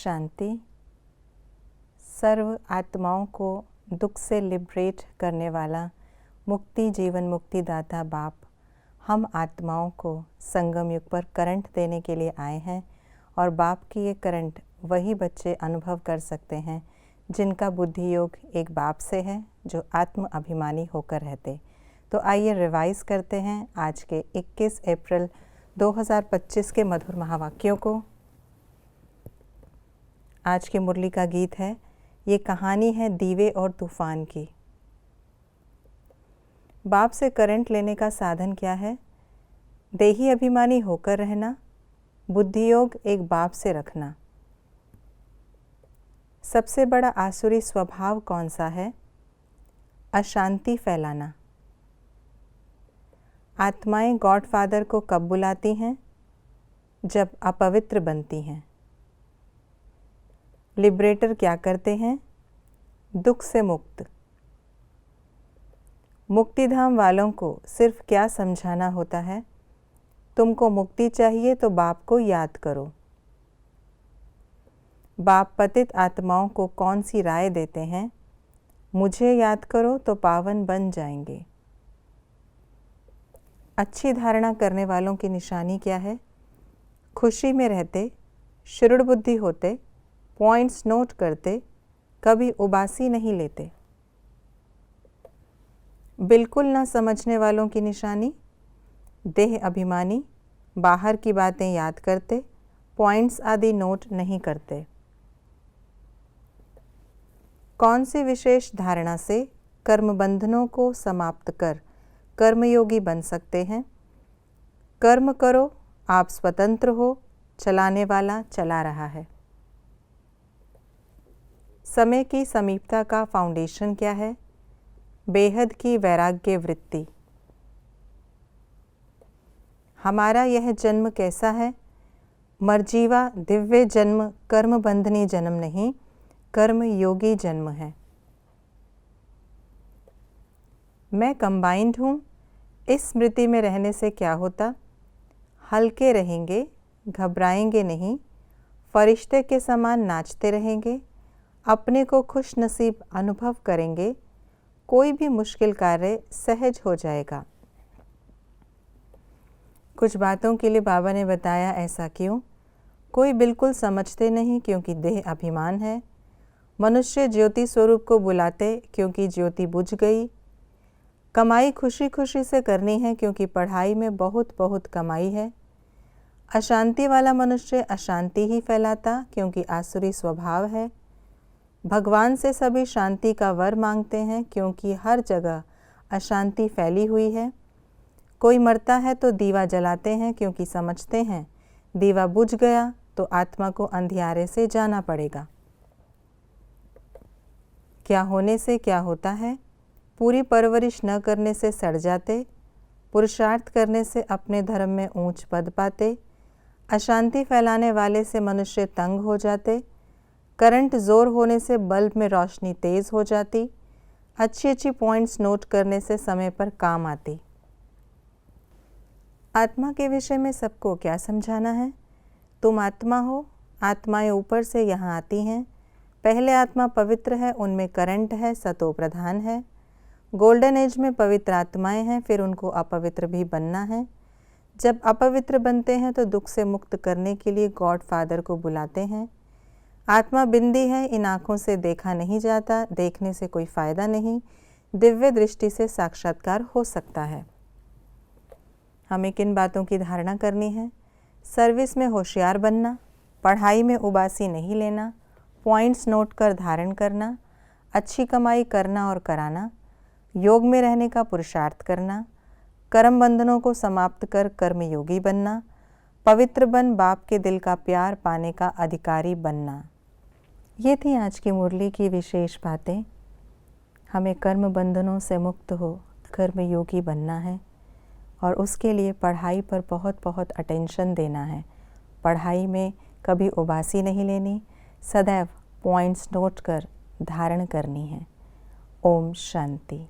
शांति। सर्व आत्माओं को दुख से लिबरेट करने वाला मुक्ति जीवन मुक्ति दाता बाप हम आत्माओं को संगम युग पर करंट देने के लिए आए हैं और बाप की ये करंट वही बच्चे अनुभव कर सकते हैं जिनका बुद्धि योग एक बाप से है जो आत्म अभिमानी होकर रहते। तो आइए रिवाइज करते हैं आज के 21 अप्रैल 2025 के मधुर महावाक्यों को। आज की मुरली का गीत है, ये कहानी है दीवे और तूफान की। बाप से करंट लेने का साधन क्या है? देही अभिमानी होकर रहना, बुद्धि योग एक बाप से रखना। सबसे बड़ा आसुरी स्वभाव कौन सा है? अशांति फैलाना। आत्माएं गॉड फादर को कब बुलाती हैं? जब अपवित्र बनती हैं। लिबरेटर क्या करते हैं? दुख से मुक्त। मुक्तिधाम वालों को सिर्फ क्या समझाना होता है? तुमको मुक्ति चाहिए तो बाप को याद करो। बाप पतित आत्माओं को कौन सी राय देते हैं? मुझे याद करो तो पावन बन जाएंगे। अच्छी धारणा करने वालों की निशानी क्या है? खुशी में रहते, शुरुड़ बुद्धि होते, पॉइंट्स नोट करते, कभी उबासी नहीं लेते। बिल्कुल न समझने वालों की निशानी देह अभिमानी, बाहर की बातें याद करते, पॉइंट्स आदि नोट नहीं करते। कौन सी विशेष धारणा से कर्म बंधनों को समाप्त कर कर्मयोगी बन सकते हैं? कर्म करो, आप स्वतंत्र हो, चलाने वाला चला रहा है। समय की समीपता का फाउंडेशन क्या है? बेहद की वैराग्य वृत्ति। हमारा यह जन्म कैसा है? मर्जीवा दिव्य जन्म, कर्म बंधनी जन्म नहीं, कर्म योगी जन्म है। मैं कंबाइंड हूँ, इस स्मृति में रहने से क्या होता? हल्के रहेंगे, घबराएंगे नहीं, फरिश्ते के समान नाचते रहेंगे, अपने को खुश नसीब अनुभव करेंगे, कोई भी मुश्किल कार्य सहज हो जाएगा। कुछ बातों के लिए बाबा ने बताया ऐसा क्यों? कोई बिल्कुल समझते नहीं क्योंकि देह अभिमान है। मनुष्य ज्योति स्वरूप को बुलाते क्योंकि ज्योति बुझ गई। कमाई खुशी खुशी से करनी है क्योंकि पढ़ाई में बहुत बहुत कमाई है। अशांति वाला मनुष्य अशांति ही फैलाता क्योंकि आसुरी स्वभाव है। भगवान से सभी शांति का वर मांगते हैं क्योंकि हर जगह अशांति फैली हुई है। कोई मरता है तो दीवा जलाते हैं क्योंकि समझते हैं दीवा बुझ गया तो आत्मा को अंधियारे से जाना पड़ेगा। क्या होने से क्या होता है? पूरी परवरिश न करने से सड़ जाते, पुरुषार्थ करने से अपने धर्म में ऊंच पद पाते, अशांति फैलाने वाले से मनुष्य तंग हो जाते, करंट जोर होने से बल्ब में रोशनी तेज हो जाती, अच्छी अच्छी पॉइंट्स नोट करने से समय पर काम आती। आत्मा के विषय में सबको क्या समझाना है? तुम आत्मा हो, आत्माएं ऊपर से यहाँ आती हैं। पहले आत्मा पवित्र है, उनमें करंट है, सतो प्रधान है। गोल्डन एज में पवित्र आत्माएं हैं, फिर उनको अपवित्र भी बनना है। जब अपवित्र बनते हैं तो दुख से मुक्त करने के लिए गॉड फादर को बुलाते हैं। आत्मा बिंदी है, इन आँखों से देखा नहीं जाता, देखने से कोई फायदा नहीं, दिव्य दृष्टि से साक्षात्कार हो सकता है। हमें किन बातों की धारणा करनी है? सर्विस में होशियार बनना, पढ़ाई में उबासी नहीं लेना, पॉइंट्स नोट कर धारण करना, अच्छी कमाई करना और कराना, योग में रहने का पुरुषार्थ करना, कर्म बंधनों को समाप्त कर कर्मयोगी बनना, पवित्र बन बाप के दिल का प्यार पाने का अधिकारी बनना। ये थी आज की मुरली की विशेष बातें। हमें कर्म बंधनों से मुक्त हो कर्मयोगी बनना है और उसके लिए पढ़ाई पर बहुत बहुत अटेंशन देना है। पढ़ाई में कभी उबासी नहीं लेनी, सदैव पॉइंट्स नोट कर धारण करनी है। ओम शांति।